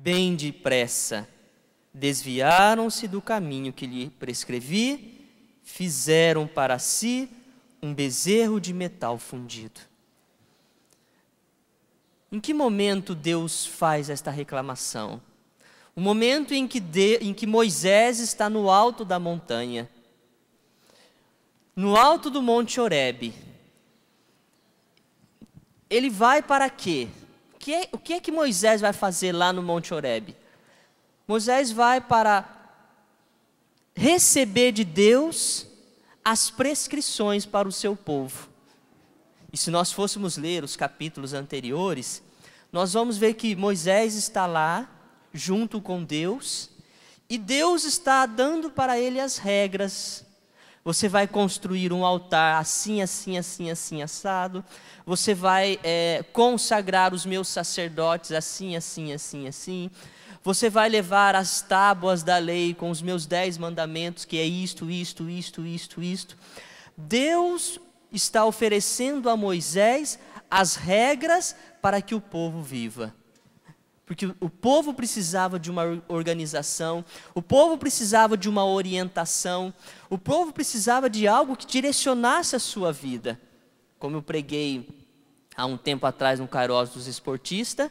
bem depressa, desviaram-se do caminho que lhe prescrevi, fizeram para si um bezerro de metal fundido. Em que momento Deus faz esta reclamação? O momento em que Moisés está no alto da montanha, no alto do Monte Horebe. Ele vai para quê? O que é que Moisés vai fazer lá no Monte Horebe? Moisés vai para receber de Deus as prescrições para o seu povo. E se nós fôssemos ler os capítulos anteriores, nós vamos ver que Moisés está lá, junto com Deus, e Deus está dando para ele as regras. Você vai construir um altar assim, assim, assim, assim, assado. Você vai consagrar os meus sacerdotes assim, assim, assim, assim. Você vai levar as tábuas da lei com os meus 10 mandamentos, que é isto, isto, isto, isto, isto. Deus está oferecendo a Moisés as regras para que o povo viva. Porque o povo precisava de uma organização, o povo precisava de uma orientação, o povo precisava de algo que direcionasse a sua vida. Como eu preguei há um tempo atrás no Kairos dos Esportistas,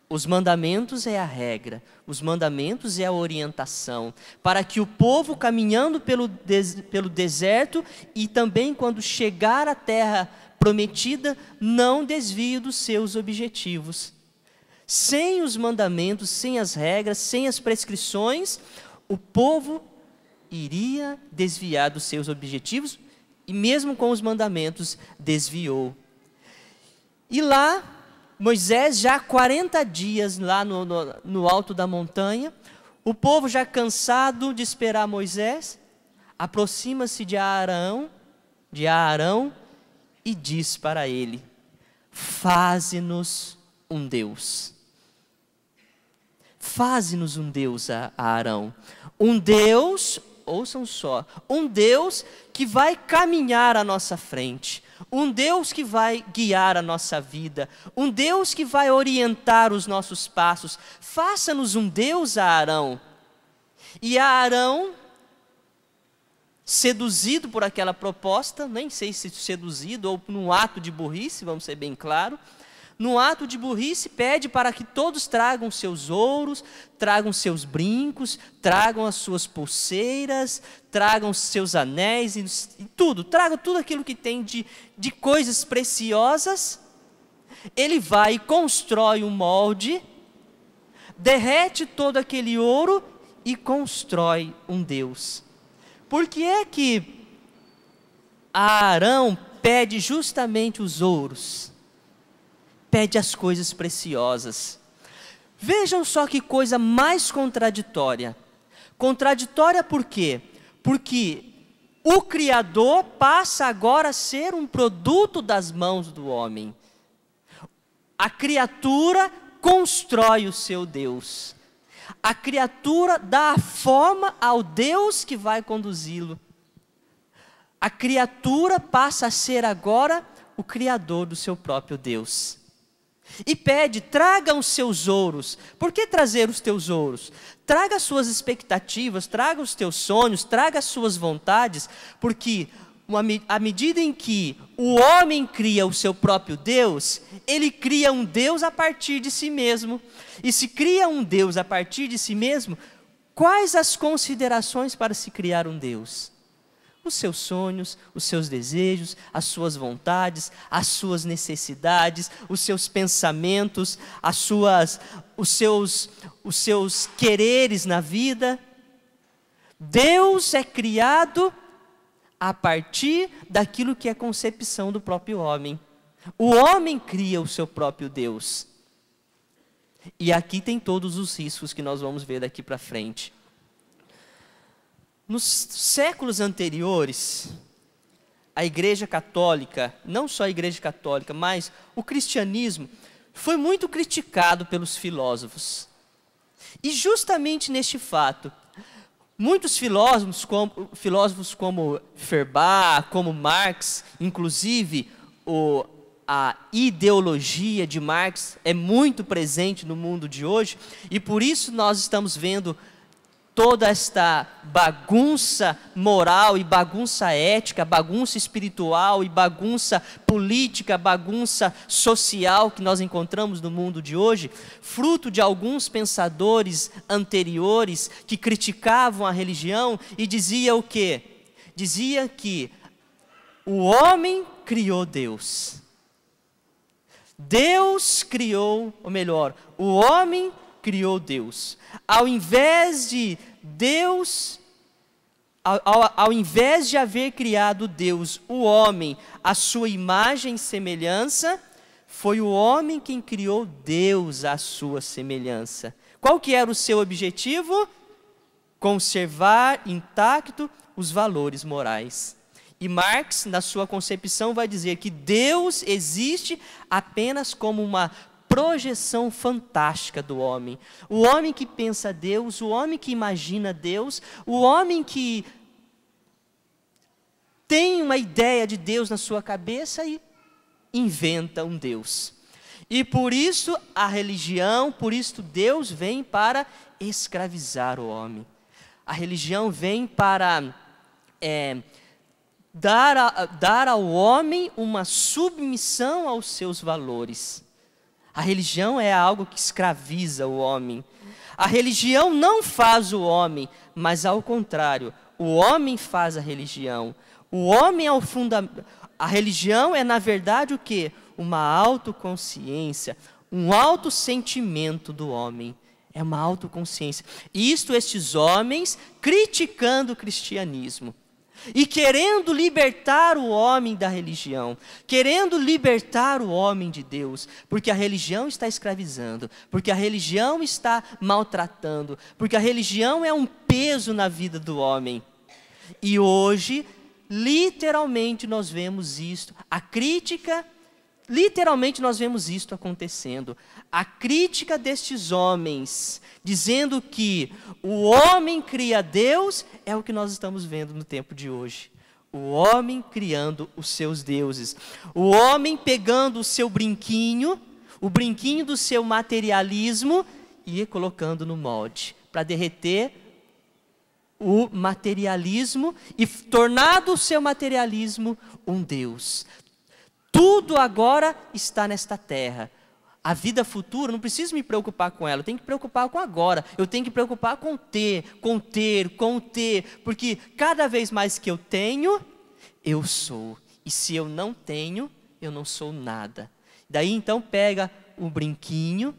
os mandamentos é a regra, os mandamentos é a orientação, para que o povo caminhando pelo deserto e também quando chegar à terra prometida, não desvie dos seus objetivos. Sem os mandamentos, sem as regras, sem as prescrições, o povo iria desviar dos seus objetivos e mesmo com os mandamentos desviou. E lá, Moisés já há 40 dias lá no alto da montanha, o povo já cansado de esperar Moisés, aproxima-se de Arão e diz para ele: faze-nos um Deus. Faze-nos um Deus, a Arão. Um Deus, ouçam só, um Deus que vai caminhar à nossa frente. Um Deus que vai guiar a nossa vida. Um Deus que vai orientar os nossos passos. Faça-nos um Deus, a Arão. E a Arão, seduzido por aquela proposta, nem sei se seduzido ou num ato de burrice, vamos ser bem claros, no ato de burrice, pede para que todos tragam seus ouros, tragam seus brincos, tragam as suas pulseiras, tragam seus anéis e tudo. Tragam tudo aquilo que tem de coisas preciosas. Ele vai e constrói um molde, derrete todo aquele ouro e constrói um Deus. Por que é que Arão pede justamente os ouros? Pede as coisas preciosas. Vejam só que coisa mais contraditória. Contraditória por quê? Porque o Criador passa agora a ser um produto das mãos do homem. A criatura constrói o seu Deus. A criatura dá a forma ao Deus que vai conduzi-lo. A criatura passa a ser agora o Criador do seu próprio Deus. E pede, traga os seus ouros. Por que trazer os teus ouros? Traga as suas expectativas, traga os teus sonhos, traga as suas vontades, porque à medida em que o homem cria o seu próprio Deus, ele cria um Deus a partir de si mesmo. E se cria um Deus a partir de si mesmo, quais as considerações para se criar um Deus? Os seus sonhos, os seus desejos, as suas vontades, as suas necessidades, os seus pensamentos, os seus quereres na vida. Deus é criado a partir daquilo que é concepção do próprio homem. O homem cria o seu próprio Deus. E aqui tem todos os riscos que nós vamos ver daqui para frente. Nos séculos anteriores, a Igreja Católica, não só a Igreja Católica, mas o cristianismo, foi muito criticado pelos filósofos. E justamente neste fato, muitos filósofos como Feuerbach, como Marx, inclusive a ideologia de Marx é muito presente no mundo de hoje, e por isso nós estamos vendo toda esta bagunça moral e bagunça ética, bagunça espiritual e bagunça política, bagunça social que nós encontramos no mundo de hoje, fruto de alguns pensadores anteriores que criticavam a religião e dizia o quê? Dizia que o homem criou Deus. Deus criou, ou melhor, o homem criou Deus. Ao invés de Deus, ao invés de haver criado Deus, o homem, a sua imagem e semelhança, foi o homem quem criou Deus à sua semelhança. Qual que era o seu objetivo? Conservar intacto os valores morais. E Marx, na sua concepção, vai dizer que Deus existe apenas como uma projeção fantástica do homem. O homem que pensa Deus, o homem que imagina Deus, o homem que tem uma ideia de Deus na sua cabeça e inventa um Deus. E por isso a religião, por isso Deus vem para escravizar o homem. A religião vem para dar ao homem uma submissão aos seus valores. A religião é algo que escraviza o homem. A religião não faz o homem, mas ao contrário, o homem faz a religião. O homem é o fundamento. A religião é, na verdade, o quê? Uma autoconsciência, um autossentimento do homem. É uma autoconsciência. E isto estes homens criticando o cristianismo. E querendo libertar o homem da religião, querendo libertar o homem de Deus, porque a religião está escravizando, porque a religião está maltratando, porque a religião é um peso na vida do homem. E hoje, literalmente nós vemos isto, a crítica, literalmente nós vemos isto acontecendo. A crítica destes homens, dizendo que o homem cria Deus, é o que nós estamos vendo no tempo de hoje. O homem criando os seus deuses. O homem pegando o seu brinquinho, o brinquinho do seu materialismo, e colocando no molde, para derreter o materialismo e tornado o seu materialismo um Deus. Tudo agora está nesta terra. A vida futura, não preciso me preocupar com ela, eu tenho que me preocupar com agora. Eu tenho que me preocupar com ter, porque cada vez mais que eu tenho, eu sou. E se eu não tenho, eu não sou nada. Daí então pega o brinquinho,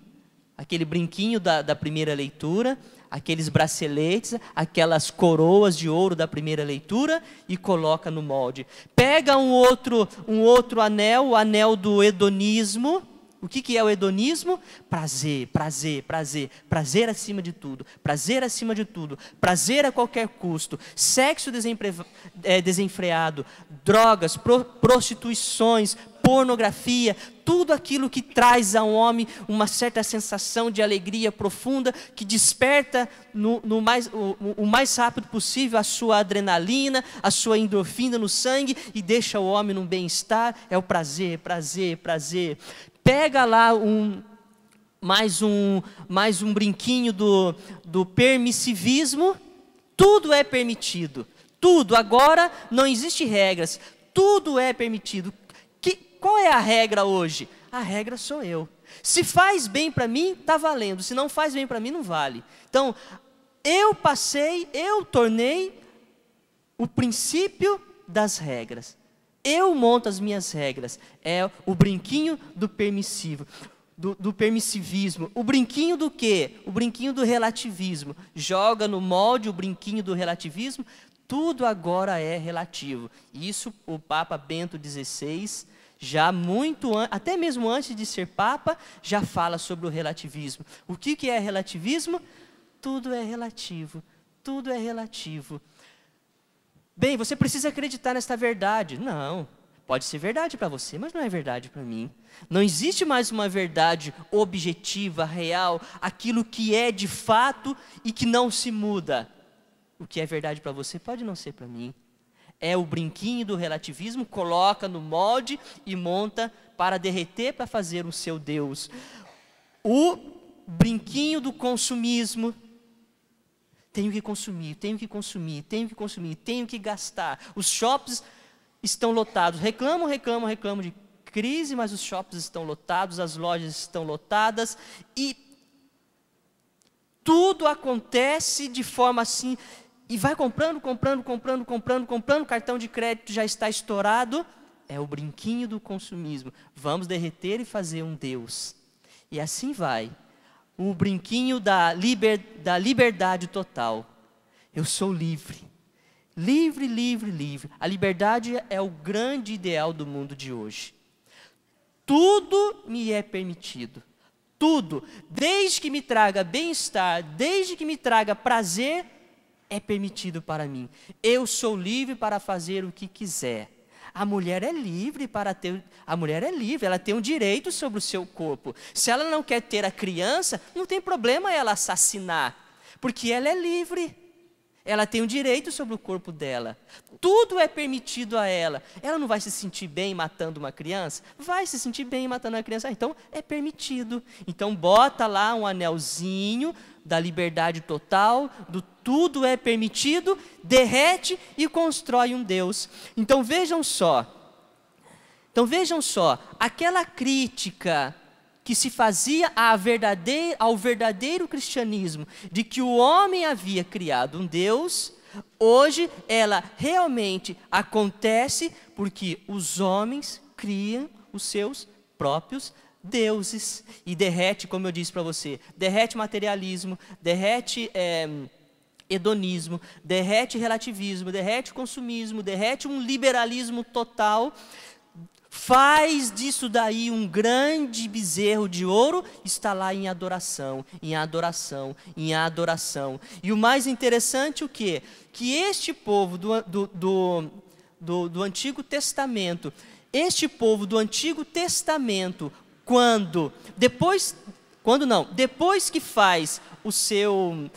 aquele brinquinho da primeira leitura, aqueles braceletes, aquelas coroas de ouro da primeira leitura e coloca no molde. Pega um outro anel, o anel do hedonismo. O que é o hedonismo? Prazer, prazer, prazer, prazer acima de tudo, prazer acima de tudo, prazer a qualquer custo, sexo desenfreado, drogas, prostituições, pornografia, tudo aquilo que traz ao homem uma certa sensação de alegria profunda, que desperta o mais rápido possível a sua adrenalina, a sua endorfina no sangue e deixa o homem num bem-estar. É o prazer, prazer, prazer. Pega lá mais um brinquinho do permissivismo. Tudo é permitido. Tudo. Agora não existe regras. Tudo é permitido. Qual é a regra hoje? A regra sou eu. Se faz bem para mim, está valendo. Se não faz bem para mim, não vale. Então, eu tornei o princípio das regras. Eu monto as minhas regras. É o brinquinho do permissivo, do permissivismo. O brinquinho do quê? O brinquinho do relativismo. Joga no molde o brinquinho do relativismo. Tudo agora é relativo. Isso o Papa Bento XVI, já até mesmo antes de ser Papa, já fala sobre o relativismo. O que é relativismo? Tudo é relativo. Tudo é relativo. Bem, você precisa acreditar nesta verdade. Não, pode ser verdade para você, mas não é verdade para mim. Não existe mais uma verdade objetiva, real, aquilo que é de fato e que não se muda. O que é verdade para você pode não ser para mim. É o brinquinho do relativismo, coloca no molde e monta para derreter, para fazer o seu Deus. O brinquinho do consumismo. Tenho que consumir, tenho que consumir, tenho que consumir, tenho que gastar. Os shoppings estão lotados. Reclamam de crise, mas os shoppings estão lotados, as lojas estão lotadas e tudo acontece de forma assim, e vai comprando, cartão de crédito já está estourado. É o brinquinho do consumismo. Vamos derreter e fazer um Deus. E assim vai. O brinquinho da liberdade total. Eu sou livre. Livre, livre, livre. A liberdade é o grande ideal do mundo de hoje. Tudo me é permitido. Tudo. Desde que me traga bem-estar, desde que me traga prazer, é permitido para mim. Eu sou livre para fazer o que quiser. A mulher é livre ela tem um direito sobre o seu corpo. Se ela não quer ter a criança, não tem problema ela assassinar, porque ela é livre. Ela tem um direito sobre o corpo dela. Tudo é permitido a ela. Ela não vai se sentir bem matando uma criança? Vai se sentir bem matando uma criança. Então, é permitido. Então, bota lá um anelzinho da liberdade total, do tudo é permitido, derrete e constrói um Deus. Então, vejam só, aquela crítica que se fazia ao verdadeiro cristianismo, de que o homem havia criado um Deus, hoje ela realmente acontece porque os homens criam os seus próprios deuses. E derrete, como eu disse para você, derrete materialismo, derrete hedonismo, derrete relativismo, derrete consumismo, derrete um liberalismo total. Faz disso daí um grande bezerro de ouro, está lá em adoração, em adoração, em adoração. E o mais interessante o quê? Que este povo do Antigo Testamento, depois que faz o seu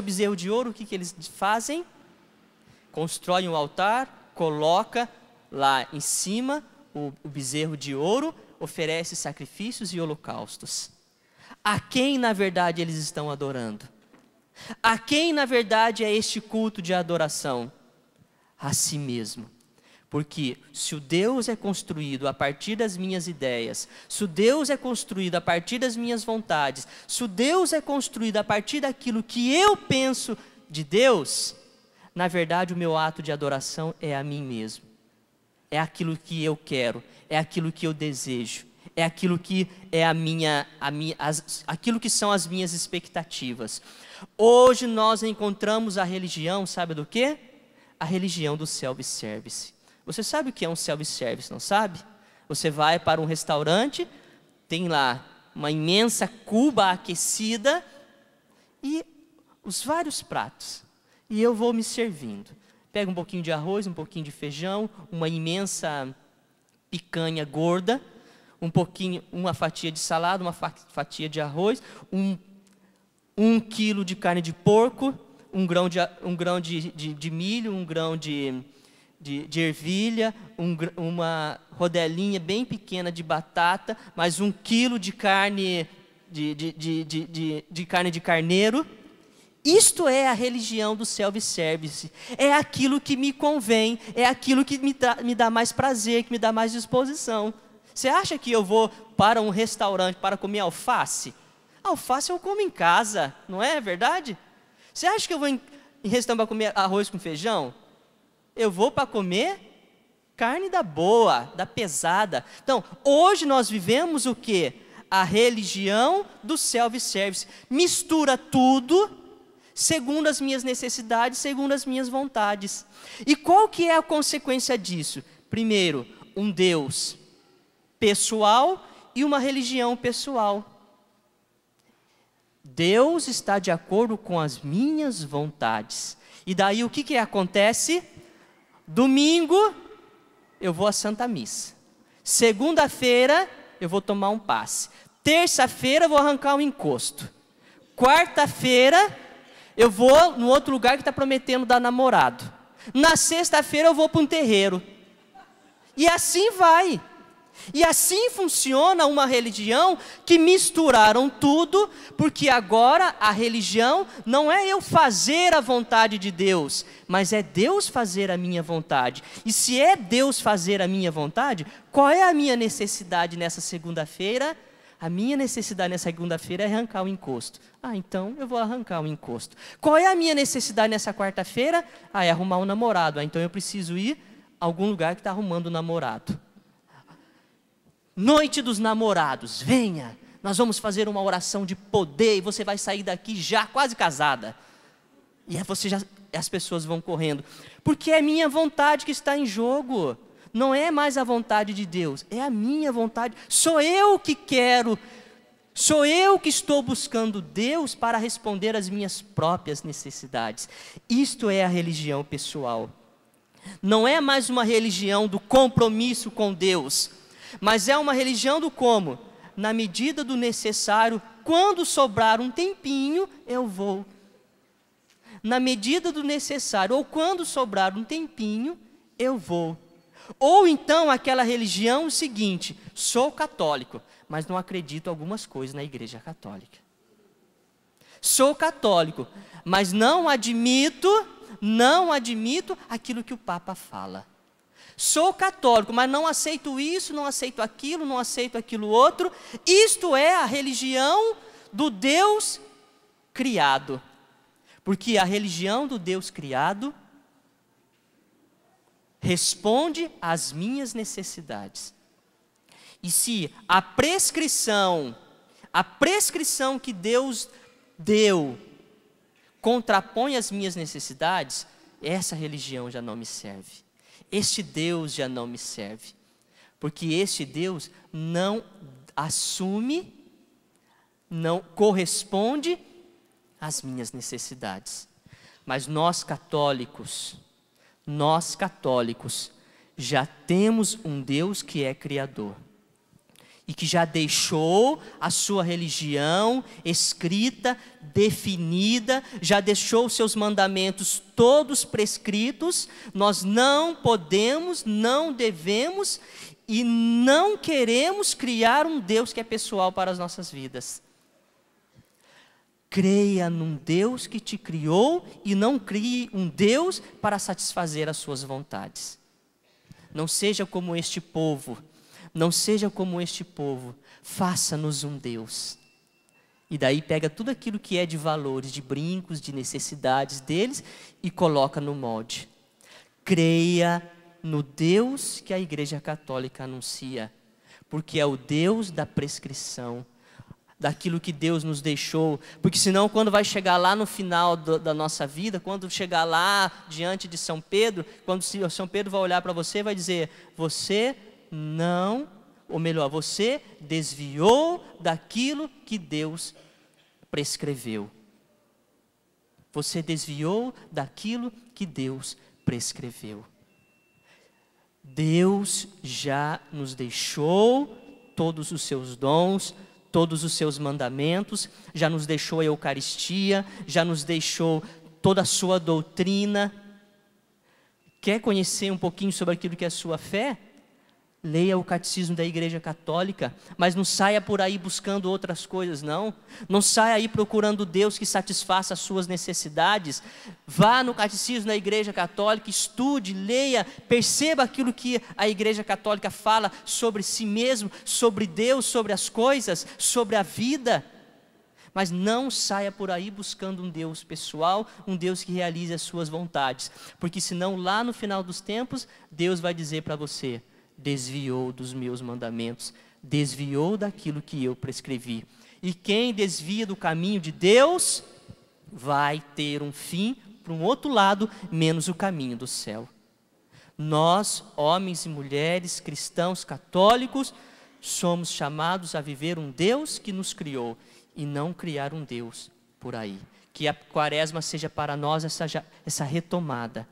bezerro de ouro, o que eles fazem? Constroem um altar, coloca lá em cima o bezerro de ouro, oferece sacrifícios e holocaustos. A quem na verdade eles estão adorando? A quem na verdade é este culto de adoração? A si mesmo. Porque se o Deus é construído a partir das minhas ideias, se o Deus é construído a partir das minhas vontades, se o Deus é construído a partir daquilo que eu penso de Deus, na verdade o meu ato de adoração é a mim mesmo. É aquilo que eu quero, é aquilo que eu desejo, é aquilo que é aquilo que são as minhas expectativas. Hoje nós encontramos a religião, sabe do quê? A religião do self-service. Você sabe o que é um self-service, não sabe? Você vai para um restaurante, tem lá uma imensa cuba aquecida e os vários pratos. E eu vou me servindo. Pega um pouquinho de arroz, um pouquinho de feijão, uma imensa picanha gorda, uma fatia de salada, uma fatia de arroz, um quilo de carne de porco, um grão de milho, um grão de ervilha, uma rodelinha bem pequena de batata, mais 1 quilo de carne de carneiro. Isto é a religião do self-service. É aquilo que me convém, é aquilo que me dá mais prazer, que me dá mais disposição. Você acha que eu vou para um restaurante para comer alface? Alface eu como em casa, não é verdade? Você acha que eu vou em restaurante para comer arroz com feijão? Eu vou para comer carne da boa, da pesada. Então, hoje nós vivemos o quê? A religião do self-service. Mistura tudo segundo as minhas necessidades, segundo as minhas vontades. E qual que é a consequência disso? Primeiro, um Deus pessoal e uma religião pessoal. Deus está de acordo com as minhas vontades. E daí o que acontece? Domingo, eu vou à Santa Missa. Segunda-feira, eu vou tomar um passe. Terça-feira, eu vou arrancar um encosto. Quarta-feira, eu vou no outro lugar que está prometendo dar namorado. Na sexta-feira eu vou para um terreiro. E assim vai. E assim funciona uma religião que misturaram tudo, porque agora a religião não é eu fazer a vontade de Deus, mas é Deus fazer a minha vontade. E se é Deus fazer a minha vontade, qual é a minha necessidade nessa segunda-feira? A minha necessidade nessa segunda-feira é arrancar o encosto. Então eu vou arrancar o encosto. Qual é a minha necessidade nessa quarta-feira? É arrumar um namorado. Então eu preciso ir a algum lugar que está arrumando um namorado. Noite dos namorados, venha, nós vamos fazer uma oração de poder e você vai sair daqui já quase casada. E aí as pessoas vão correndo, porque é minha vontade que está em jogo, não é mais a vontade de Deus, é a minha vontade, sou eu que quero, sou eu que estou buscando Deus para responder às minhas próprias necessidades. Isto é a religião pessoal, não é mais uma religião do compromisso com Deus, mas é uma religião do como? Na medida do necessário, quando sobrar um tempinho, eu vou. Na medida do necessário, ou quando sobrar um tempinho, eu vou. Ou então aquela religião seguinte, sou católico, mas não acredito em algumas coisas na Igreja Católica. Sou católico, mas não admito aquilo que o Papa fala. Sou católico, mas não aceito isso, não aceito aquilo outro. Isto é a religião do Deus criado. Porque a religião do Deus criado responde às minhas necessidades. E se a prescrição que Deus deu contrapõe as minhas necessidades, essa religião já não me serve. Este Deus já não me serve, porque este Deus não assume, não corresponde às minhas necessidades. Mas nós católicos, já temos um Deus que é Criador. E que já deixou a sua religião escrita, definida, já deixou os seus mandamentos todos prescritos. Nós não podemos, não devemos e não queremos criar um Deus que é pessoal para as nossas vidas. Creia num Deus que te criou e não crie um Deus para satisfazer as suas vontades. Não seja como este povo. Não seja como este povo, faça-nos um Deus. E daí pega tudo aquilo que é de valores, de brincos, de necessidades deles e coloca no molde. Creia no Deus que a Igreja Católica anuncia, porque é o Deus da prescrição, daquilo que Deus nos deixou, porque senão quando vai chegar lá no final da nossa vida, quando chegar lá diante de São Pedro, quando São Pedro vai olhar para você e vai dizer, você desviou daquilo que Deus prescreveu. Você desviou daquilo que Deus prescreveu. Deus já nos deixou todos os seus dons, todos os seus mandamentos, já nos deixou a Eucaristia, já nos deixou toda a sua doutrina. Quer conhecer um pouquinho sobre aquilo que é a sua fé? Leia o Catecismo da Igreja Católica, mas não saia por aí buscando outras coisas, não. Não saia aí procurando Deus que satisfaça as suas necessidades. Vá no Catecismo da Igreja Católica, estude, leia, perceba aquilo que a Igreja Católica fala sobre si mesmo, sobre Deus, sobre as coisas, sobre a vida. Mas não saia por aí buscando um Deus pessoal, um Deus que realize as suas vontades. Porque senão lá no final dos tempos, Deus vai dizer para você, desviou dos meus mandamentos, desviou daquilo que eu prescrevi. E quem desvia do caminho de Deus, vai ter um fim para um outro lado, menos o caminho do céu. Nós, homens e mulheres, cristãos, católicos, somos chamados a viver um Deus que nos criou, e não criar um Deus por aí. Que a quaresma seja para nós essa retomada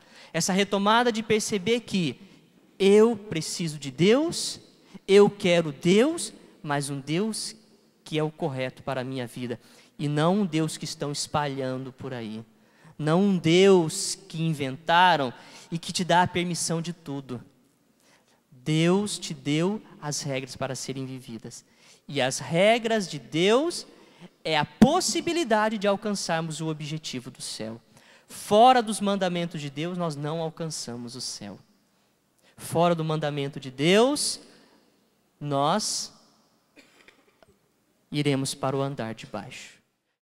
de perceber que eu preciso de Deus, eu quero Deus, mas um Deus que é o correto para a minha vida, e não um Deus que estão espalhando por aí, não um Deus que inventaram e que te dá a permissão de tudo. Deus te deu as regras para serem vividas. E as regras de Deus é a possibilidade de alcançarmos o objetivo do céu. Fora dos mandamentos de Deus, nós não alcançamos o céu. Fora do mandamento de Deus, nós iremos para o andar de baixo.